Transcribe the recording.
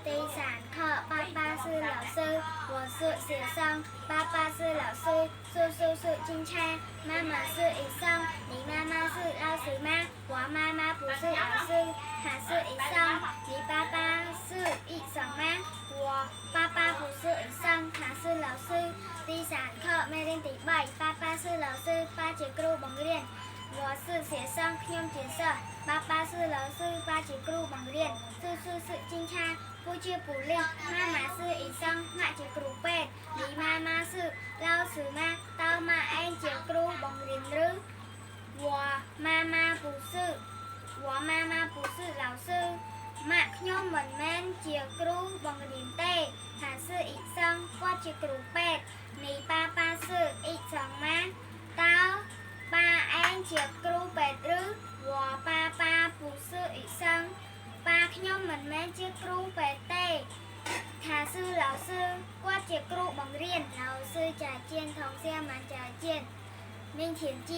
第三课，爸爸是老师，我是学生。爸爸是老师，叔叔是警察，妈妈是医生。你妈妈是老师吗？我妈妈不是老师，她是医生。你爸爸是医生吗？我爸爸不是医生，他是老师。第三课，每天第八，爸爸是老师，爸是ครูបង្រៀន 我是学生，ខ្ញុំជាសិស្ស 爸爸是老师，爸ជាគ្រូបង្រៀន 叔叔是警察，父ជាប៉ូលីស 妈妈是医生 ម៉ាក់ជាគ្រូពេទ្យ 你妈妈是老师吗？តើម៉ាក់ឯងជាគ្រូបង្រៀនឬ 我妈妈不是老师 ម៉ាក់ខ្ញុំមិនមែនជាគ្រូបង្រៀនទេ ថា是医生 គាត់ជាគ្រូពេទ្យ 你爸爸是医生吗？តើ ba anhជាគ្រូពេទ្យឬ 我爸爸不是医生 ba ខ្ញុំមិនមែនជាគ្រូពេទ្យទេ ថា是老师 គាត់ជាគ្រូបង្រៀន 老师再见同学们再见明天见